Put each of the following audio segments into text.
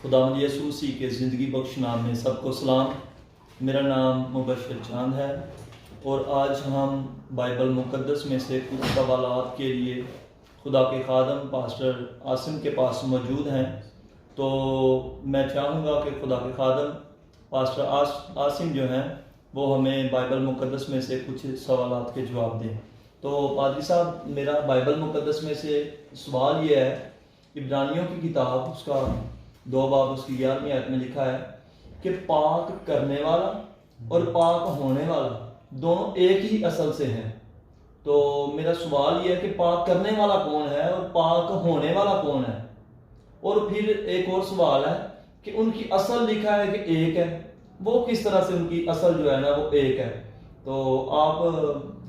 خداوند یسوع مسیح کے زندگی بخش نام میں سب کو سلام۔ میرا نام مبشر چاند ہے اور آج ہم بائبل مقدس میں سے کچھ سوالات کے لیے خدا کے خادم پاسٹر عاصم کے پاس موجود ہیں، تو میں چاہوں گا کہ خدا کے خادم پاسٹر عاصم جو ہیں وہ ہمیں بائبل مقدس میں سے کچھ سوالات کے جواب دیں۔ تو پادری صاحب، میرا بائبل مقدس میں سے سوال یہ ہے، عبرانیوں کی کتاب اس کا 2 باب اس کی 11ویں آیت میں لکھا ہے کہ پاک کرنے والا اور پاک ہونے والا دونوں ایک ہی اصل سے ہیں۔ تو میرا سوال یہ ہے کہ پاک کرنے والا کون ہے اور پاک ہونے والا کون ہے؟ اور پھر ایک اور سوال ہے کہ ان کی اصل لکھا ہے کہ ایک ہے، وہ کس طرح سے ان کی اصل جو ہے نا وہ ایک ہے؟ تو آپ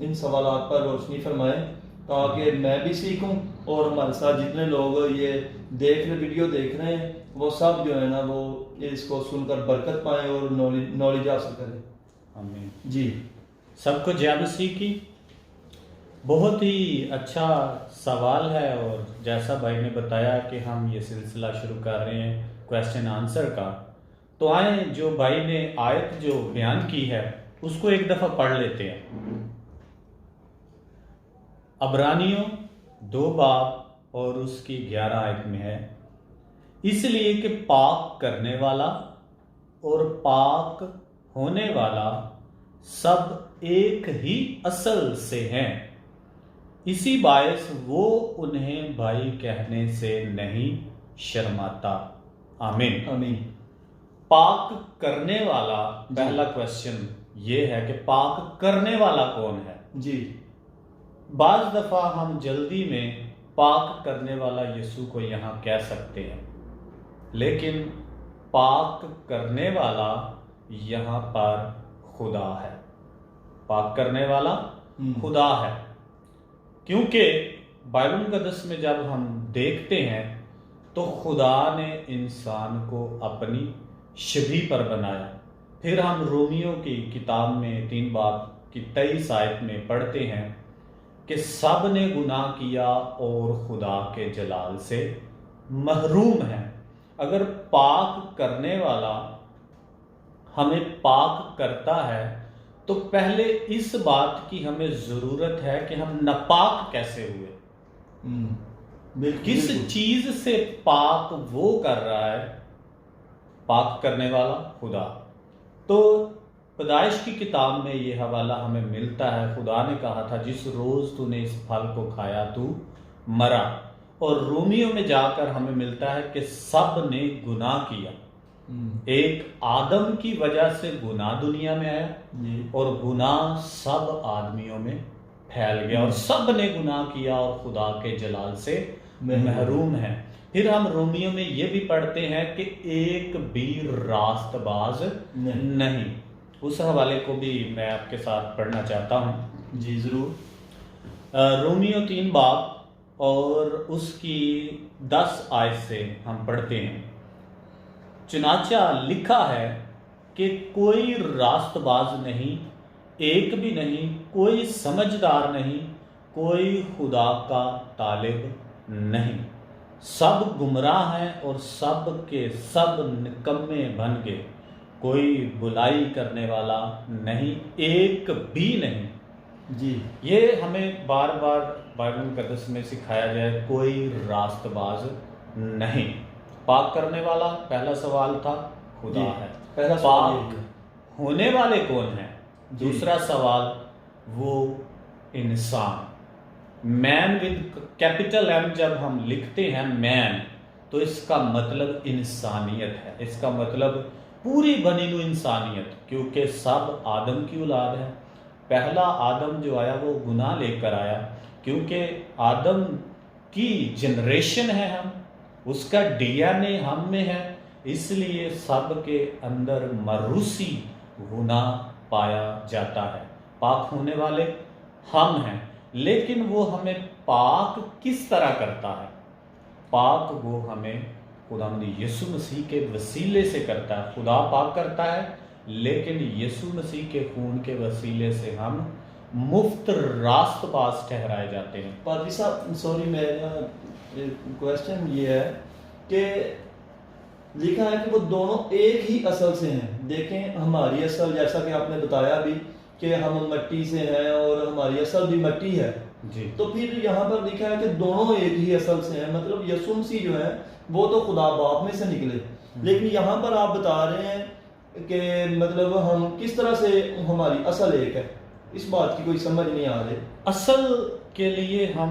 ان سوالات پر روشنی فرمائیں تاکہ میں بھی سیکھوں اور ہمارے ساتھ جتنے لوگ یہ ویڈیو دیکھ رہے ہیں وہ سب جو ہے نا وہ اس کو سن کر برکت پائیں اور نالج حاصل کریں۔ آمین۔ جی، سب کو جے مسیح کی۔ بہت ہی اچھا سوال ہے، اور جیسا بھائی نے بتایا کہ ہم یہ سلسلہ شروع کر رہے ہیں کویسچن آنسر کا، تو آئیں جو بھائی نے آیت جو بیان کی ہے اس کو ایک دفعہ پڑھ لیتے ہیں۔ عبرانیوں 2 باب اور اس کی 11 آیت میں ہے، اس لیے کہ پاک کرنے والا اور پاک ہونے والا سب ایک ہی اصل سے ہیں، اسی باعث وہ انہیں بھائی کہنے سے نہیں شرماتا۔ آمین۔ آمین۔ پاک کرنے والا، پہلا کویسچن یہ ہے کہ پاک کرنے والا کون ہے؟ جی، بعض دفعہ ہم جلدی میں پاک کرنے والا یسوع کو یہاں کہہ سکتے ہیں، لیکن پاک کرنے والا یہاں پر خدا ہے۔ پاک کرنے والا خدا ہے، کیونکہ بائبل مقدس میں جب ہم دیکھتے ہیں تو خدا نے انسان کو اپنی شبیہ پر بنایا۔ پھر ہم رومیوں کی کتاب میں 3 باب کی 23 آیت میں پڑھتے ہیں کہ سب نے گناہ کیا اور خدا کے جلال سے محروم ہیں۔ اگر پاک کرنے والا ہمیں پاک کرتا ہے تو پہلے اس بات کی ہمیں ضرورت ہے کہ ہم ناپاک کیسے ہوئے۔ کس چیز سے پاک وہ کر رہا ہے؟ پاک کرنے والا خدا۔ تو پیدائش کی کتاب میں یہ حوالہ ہمیں ملتا ہے، خدا نے کہا تھا جس روز تو نے اس پھل کو کھایا تو مرا۔ اور رومیوں میں جا کر ہمیں ملتا ہے کہ سب نے گناہ کیا، ایک آدم کی وجہ سے گناہ دنیا میں آیا اور گناہ سب آدمیوں میں پھیل گیا، اور سب نے گناہ کیا اور خدا کے جلال سے محروم ہیں۔ پھر ہم رومیوں میں یہ بھی پڑھتے ہیں کہ ایک بھی راست باز نہیں۔ اس حوالے کو بھی میں آپ کے ساتھ پڑھنا چاہتا ہوں۔ جی ضرور۔ رومیوں 3 باب اور اس کی 10 آیت سے ہم پڑھتے ہیں، چنانچہ لکھا ہے کہ کوئی راست باز نہیں، ایک بھی نہیں، کوئی سمجھدار نہیں، کوئی خدا کا طالب نہیں، سب گمراہ ہیں اور سب کے سب نکمے بن گئے، کوئی بلائی کرنے والا نہیں، ایک بھی نہیں۔ جی، یہ ہمیں بار بار بائبل مقدس میں سکھایا جائے، کوئی راست باز نہیں۔ پاک کرنے والا پہلا سوال تھا، خدا ہے۔ پہلا سوال پاک ہونے والے کون ہیں؟ دوسرا سوال، وہ انسان۔ مین ود کیپٹل ایم جب ہم لکھتے ہیں مین، تو اس کا مطلب انسانیت ہے، اس کا مطلب پوری بنی نوع انسانیت، کیونکہ سب آدم کی اولاد ہے۔ پہلا آدم جو آیا وہ گناہ لے کر آیا، کیونکہ آدم کی جنریشن ہے ہم، اس کا ڈی این اے ہم میں ہے، اس لیے سب کے اندر موروثی گناہ پایا جاتا ہے۔ پاک ہونے والے ہم ہیں، لیکن وہ ہمیں پاک کس طرح کرتا ہے؟ پاک وہ ہمیں خداوند یسوع مسیح کے وسیلے سے کرتا ہے۔ خدا پاک کرتا ہے، لیکن یسوع مسیح کے خون کے وسیلے سے ہم مفت راست باز ٹھہرائے جاتے ہیں۔ پادری صاحب سوری، میرا کویسچن یہ ہے کہ لکھا ہے کہ وہ دونوں ایک ہی اصل سے ہیں. دیکھیں ہماری اصل جیسا کہ آپ نے بتایا بھی کہ ہم مٹی سے ہیں اور ہماری اصل بھی مٹی ہے جی. تو پھر یہاں پر لکھا ہے کہ دونوں ایک ہی اصل سے ہیں. مطلب یسوع مسیح جو ہے وہ تو خدا باپ میں سے نکلے, لیکن یہاں پر آپ بتا رہے ہیں کہ مطلب ہم کس طرح سے ہماری اصل ایک ہے, اس بات کی کوئی سمجھ نہیں آ رہی. اصل کے لیے ہم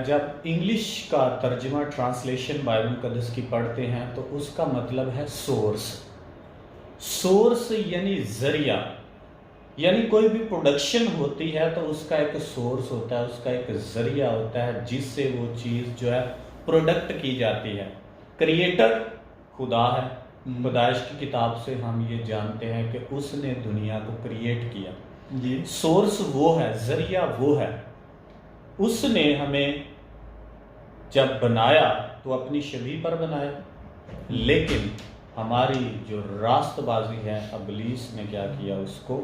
جب انگلش کا ترجمہ ٹرانسلیشن بائبل مقدس کی پڑھتے ہیں تو اس کا مطلب ہے سورس. سورس یعنی ذریعہ, یعنی کوئی بھی پروڈکشن ہوتی ہے تو اس کا ایک سورس ہوتا ہے, اس کا ایک ذریعہ ہوتا ہے جس سے وہ چیز جو ہے پروڈکٹ کی جاتی ہے. کریٹر خدا ہے. پیدائش کی کتاب سے ہم یہ جانتے ہیں کہ اس نے دنیا کو کریٹ کیا. جی. سورس وہ ہے, ذریعہ وہ ہے. اس نے ہمیں جب بنایا تو اپنی شبیہ پر بنایا, لیکن ہماری جو راست بازی ہے ابلیس نے کیا کیا, اس کو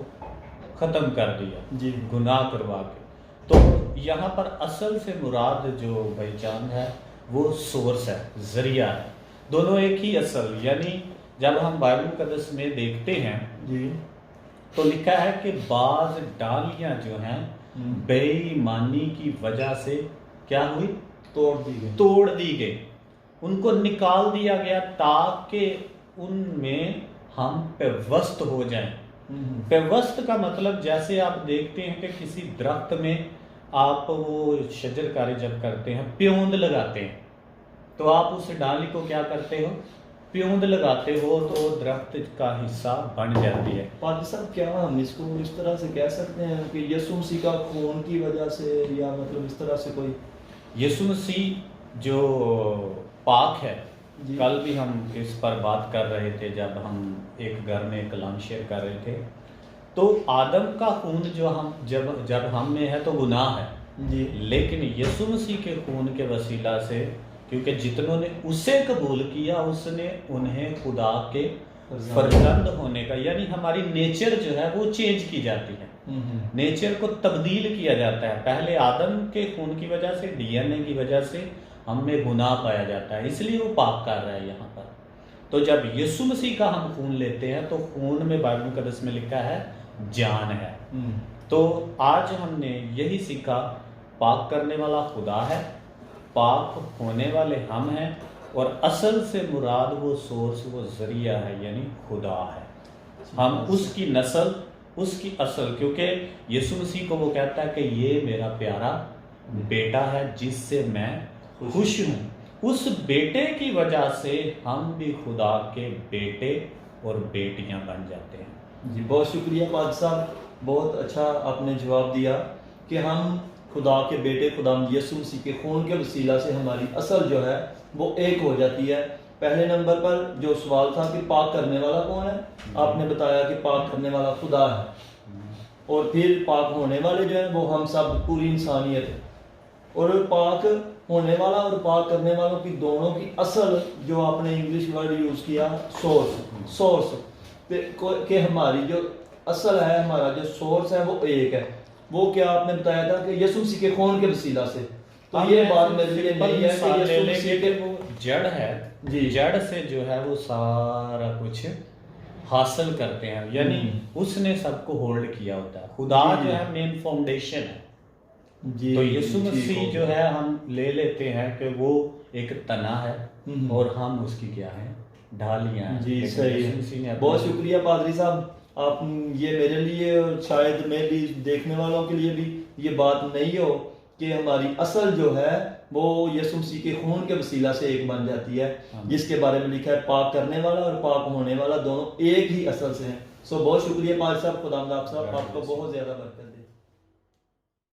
ختم کر دیا جی. گناہ کروا کے. تو یہاں پر اصل سے مراد جو بھائی چاند ہے وہ سورس ہے, ذریعہ ہے. دونوں ایک ہی اصل, یعنی جب ہم بائبل مقدس میں دیکھتے ہیں جی تو لکھا ہے کہ بعض ڈالیاں جو ہیں بے ایمانی کی وجہ سے کیا ہوئی, توڑ دی گئی, ان کو نکال دیا گیا تاکہ ان میں ہم پیوست ہو جائیں. پیوست کا مطلب جیسے آپ دیکھتے ہیں کہ کسی درخت میں آپ وہ شجر کاری جب کرتے ہیں پیوند لگاتے ہیں تو آپ اس ڈالی کو کیا کرتے ہو, پیوند لگاتے ہو تو درخت کا حصہ بن جاتی ہے. پادری صاحب کیا ہم اس کو اس طرح سے کہہ سکتے ہیں کہ یسوع مسیح کا خون کی وجہ سے, یا مطلب اس طرح سے کوئی یسوع مسیح جو پاک ہے, جی. کل بھی ہم اس پر بات کر رہے تھے جب ہم ایک گھر میں کلام شیئر کر رہے تھے, تو آدم کا خون جو ہم جب ہم میں ہے تو گناہ ہے, جی. لیکن یسوع مسیح کے خون کے وسیلہ سے, کیونکہ جتنوں نے اسے قبول کیا اس نے انہیں خدا کے فرزند ہونے کا, یعنی ہماری نیچر جو ہے وہ چینج کی جاتی ہے, نیچر کو تبدیل کیا جاتا ہے. پہلے آدم کے خون کی وجہ سے, ڈی این اے کی وجہ سے ہم میں گناہ پایا جاتا ہے, اس لیے وہ پاک کر رہا ہے یہاں پر. تو جب یسوع مسیح کا ہم خون لیتے ہیں تو خون میں بائبل مقدس میں لکھا ہے جان ہے. تو آج ہم نے یہی سیکھا, پاک کرنے والا خدا ہے, پاک ہونے والے ہم ہیں, اور اصل سے مراد وہ سورس, وہ ذریعہ ہے, یعنی خدا ہے. ہم اس کی نسل, اس کی اصل, کیونکہ یسوع مسیح کو وہ کہتا ہے کہ یہ میرا پیارا بیٹا ہے جس سے میں خوش ہوں. اس بیٹے کی وجہ سے ہم بھی خدا کے بیٹے اور بیٹیاں بن جاتے ہیں. جی بہت شکریہ پادری صاحب, بہت اچھا آپ نے جواب دیا کہ ہم خدا کے بیٹے خدا یسوع مسیح کے خون کے وسیلہ سے ہماری اصل جو ہے وہ ایک ہو جاتی ہے. پہلے نمبر پر جو سوال تھا کہ پاک کرنے والا کون ہے, آپ نے بتایا کہ پاک کرنے والا خدا ہے, اور پھر پاک ہونے والے جو ہیں وہ ہم سب پوری انسانیت ہے. اور پاک ہونے والا اور پاک کرنے والوں کی دونوں کی اصل جو آپ نے انگلش ورڈ یوز کیا سورس, کہ ہماری جو اصل ہے, ہمارا جو سورس ہے وہ ایک ہے. وہ کیا آپ نے بتایا تھا کہ یسوع مسیح کے خون کے وسیلہ سے. تو یہ بات میرے لیے نہیں ہے کہ یسوع مسیح کے وہ جڑ ہے, جی, جڑ سے جو ہے وہ سارا کچھ حاصل کرتے ہیں, یعنی اس نے سب کو ہولڈ کیا ہوتا ہے. خدا جو ہے مین فاؤنڈیشن ہے. جی, تو یسوع مسیح جو ہے ہم لے لیتے ہیں کہ وہ ایک تنا ہے اور ہم اس کی کیا ہیں, ڈھالیاں ہیں. جی صحیح ہے. بہت شکریہ پادری صاحب, آپ یہ میرے لیے اور شاید میں بھی دیکھنے والوں کے لیے بھی یہ بات نہیں ہو کہ ہماری اصل جو ہے وہ یسوع مسیح کے خون کے وسیلہ سے ایک بن جاتی ہے, جس کے بارے میں لکھا ہے پاک کرنے والا اور پاک ہونے والا دونوں ایک ہی اصل سے ہیں. سو بہت شکریہ پادری صاحب, خدا آپ کو بہت زیادہ برکت.